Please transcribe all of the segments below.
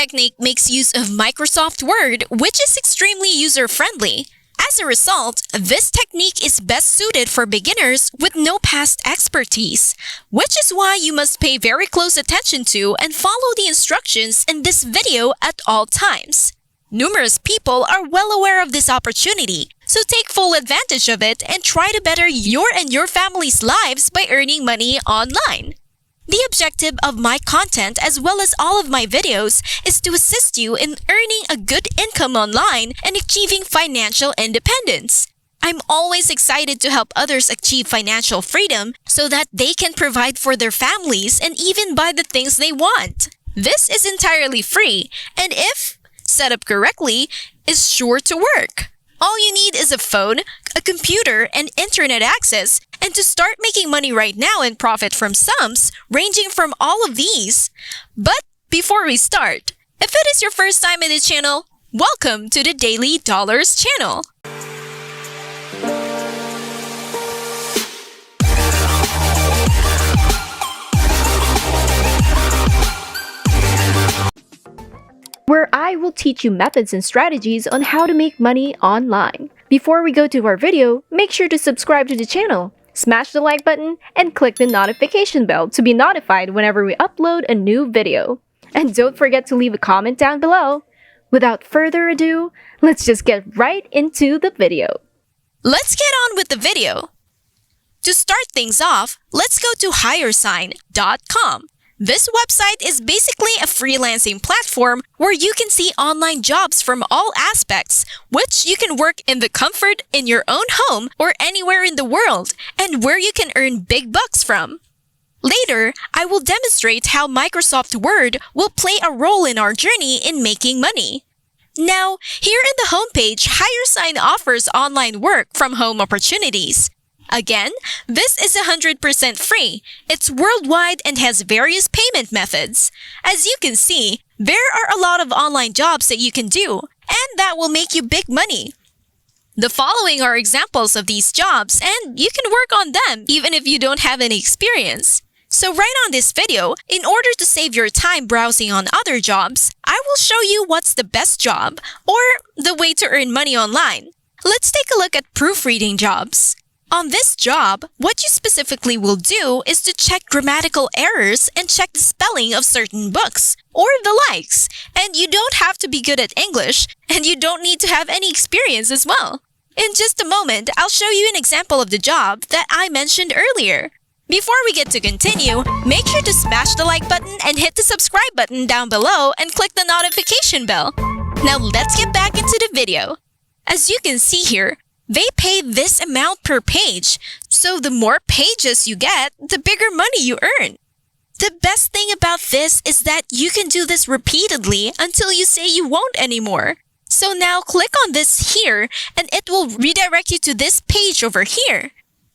technique makes use of Microsoft Word, which is extremely user-friendly. As a result, this technique is best suited for beginners with no past expertise, which is why you must pay very close attention to and follow the instructions in this video at all times. Numerous people are well aware of this opportunity, so take full advantage of it and try to better your and your family's lives by earning money online. The objective of my content as well as all of my videos is to assist you in earning a good income online and achieving financial independence. I'm always excited to help others achieve financial freedom so that they can provide for their families and even buy the things they want. This is entirely free, and if set up correctly, is sure to work. All you need is a phone, a computer, and internet access, and to start making money right now and profit from sums ranging from all of these. But before we start, if it is your first time in the channel, welcome to the Daily Dollars channel. Where I will teach you methods and strategies on how to make money online. Before we go to our video, make sure to subscribe to the channel, smash the like button, and click the notification bell to be notified whenever we upload a new video. And don't forget to leave a comment down below. Without further ado, let's just get right into the video. Let's get on with the video. To start things off, let's go to Hiresign.com. This website is basically a freelancing platform where you can see online jobs from all aspects, which you can work in the comfort in your own home or anywhere in the world, and where you can earn big bucks from. Later, I will demonstrate how Microsoft Word will play a role in our journey in making money. Now, here in the homepage, Hiresign offers online work from home opportunities. Again, this is 100% free. It's worldwide and has various payment methods. As you can see, there are a lot of online jobs that you can do, and that will make you big money. The following are examples of these jobs, and you can work on them even if you don't have any experience. So right on this video, in order to save your time browsing on other jobs, I will show you what's the best job, or the way to earn money online. Let's take a look at proofreading jobs. On this job, what you specifically will do is to check grammatical errors and check the spelling of certain books, or the likes. And you don't have to be good at English, and you don't need to have any experience as well. In just a moment, I'll show you an example of the job that I mentioned earlier. Before we get to continue, make sure to smash the like button and hit the subscribe button down below and click the notification bell. Now let's get back into the video. As you can see here, they pay this amount per page, so the more pages you get, the bigger money you earn. The best thing about this is that you can do this repeatedly until you say you won't anymore. So now click on this here, and it will redirect you to this page over here.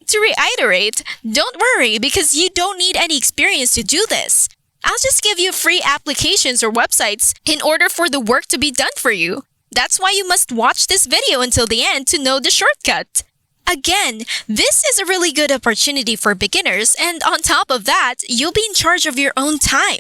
To reiterate, don't worry because you don't need any experience to do this. I'll just give you free applications or websites in order for the work to be done for you. That's why you must watch this video until the end to know the shortcut. Again, this is a really good opportunity for beginners, and on top of that, you'll be in charge of your own time.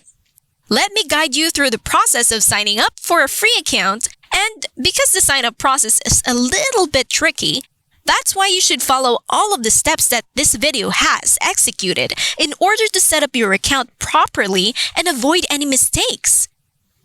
Let me guide you through the process of signing up for a free account, and because the sign-up process is a little bit tricky, that's why you should follow all of the steps that this video has executed in order to set up your account properly and avoid any mistakes.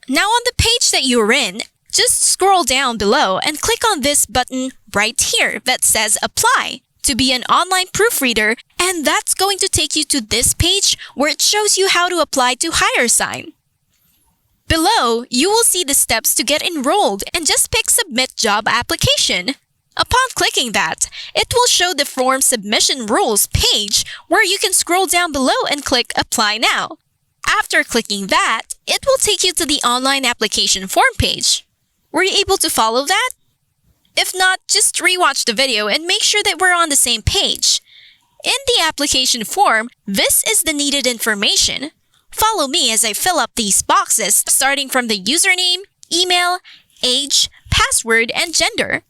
Now on the page that you're in, just scroll down below and click on this button right here that says Apply to be an online proofreader, and that's going to take you to this page where it shows you how to apply to Hiresign. Below, you will see the steps to get enrolled and just pick Submit Job Application. Upon clicking that, it will show the form submission rules page where you can scroll down below and click Apply Now. After clicking that, it will take you to the online application form page. Were you able to follow that? If not, just rewatch the video and make sure that we're on the same page. In the application form, this is the needed information. Follow me as I fill up these boxes starting from the username, email, age, password, and gender.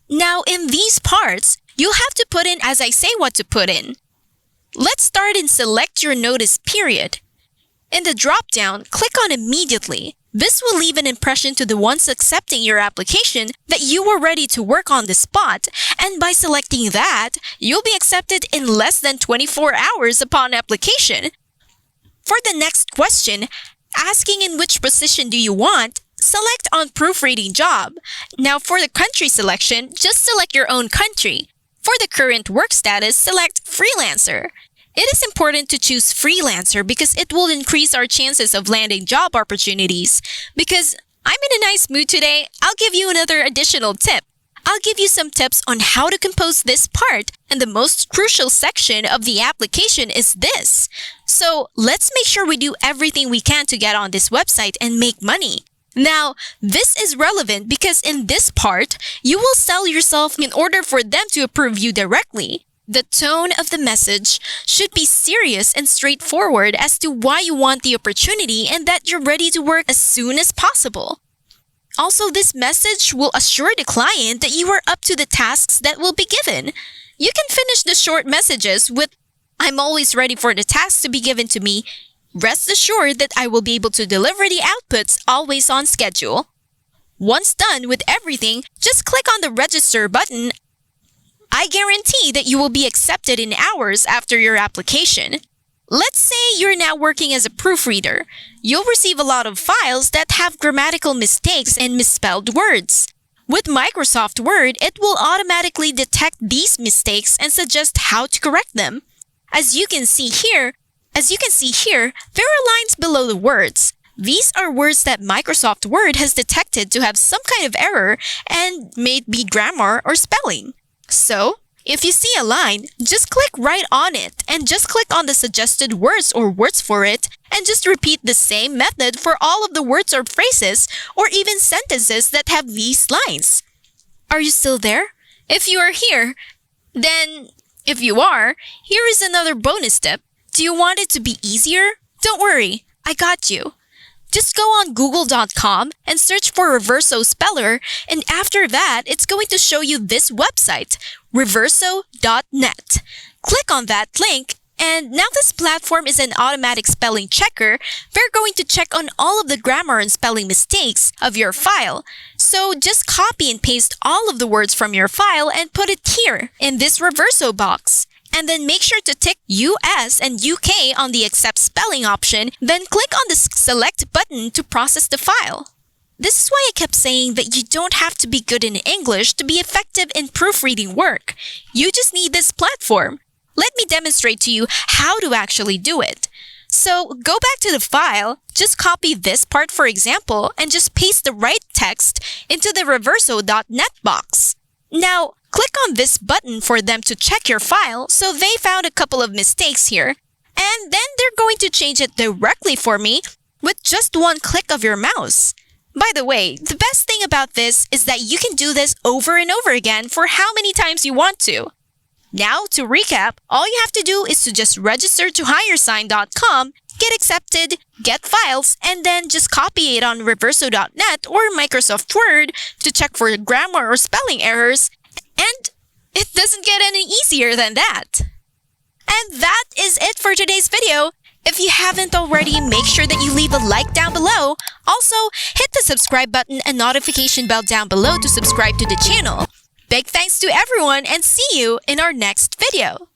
Now in these parts, you'll have to put in as I say what to put in. Let's start and select your notice period. In the drop-down, click on Immediately. This will leave an impression to the ones accepting your application that you were ready to work on the spot, and by selecting that, you'll be accepted in less than 24 hours upon application. For the next question, asking in which position do you want, select on proofreading job. Now for the country selection, just select your own country. For the current work status, select freelancer. It is important to choose freelancer because it will increase our chances of landing job opportunities. Because I'm in a nice mood today, I'll give you another additional tip. I'll give you some tips on how to compose this part, and the most crucial section of the application is this. So let's make sure we do everything we can to get on this website and make money. Now, this is relevant because in this part, you will sell yourself in order for them to approve you directly. The tone of the message should be serious and straightforward as to why you want the opportunity and that you're ready to work as soon as possible. Also, this message will assure the client that you are up to the tasks that will be given. You can finish the short messages with, "I'm always ready for the tasks to be given to me. Rest assured that I will be able to deliver the outputs always on schedule." Once done with everything, just click on the register button. I guarantee that you will be accepted in hours after your application. Let's say you're now working as a proofreader. You'll receive a lot of files that have grammatical mistakes and misspelled words. With Microsoft Word, it will automatically detect these mistakes and suggest how to correct them. As you can see here, there are lines below the words. These are words that Microsoft Word has detected to have some kind of error and may be grammar or spelling. So, if you see a line, just click right on it and just click on the suggested words or words for it and just repeat the same method for all of the words or phrases or even sentences that have these lines. Are you still there? If you are here, then if you are, here is another bonus tip. Do you want it to be easier? Don't worry, I got you. Just go on google.com and search for Reverso Speller, and after that, it's going to show you this website, reverso.net. Click on that link, and now this platform is an automatic spelling checker. They're going to check on all of the grammar and spelling mistakes of your file. So just copy and paste all of the words from your file and put it here in this Reverso box. And then make sure to tick US and UK on the accept spelling option, then click on the select button to process the file. This is why I kept saying that you don't have to be good in English to be effective in proofreading work. You just need this platform. Let me demonstrate to you how to actually do it. So go back to the file, just copy this part for example, and just paste the right text into the reverso.net box. Now, click on this button for them to check your file, so they found a couple of mistakes here. And then they're going to change it directly for me with just one click of your mouse. By the way, the best thing about this is that you can do this over and over again for how many times you want to. Now, to recap, all you have to do is to just register to Hiresign.com, get accepted, get files, and then just copy it on reverso.net or Microsoft Word to check for grammar or spelling errors, and it doesn't get any easier than that. And that is it for today's video. If you haven't already, make sure that you leave a like down below. Also, hit the subscribe button and notification bell down below to subscribe to the channel. Big thanks to everyone and see you in our next video.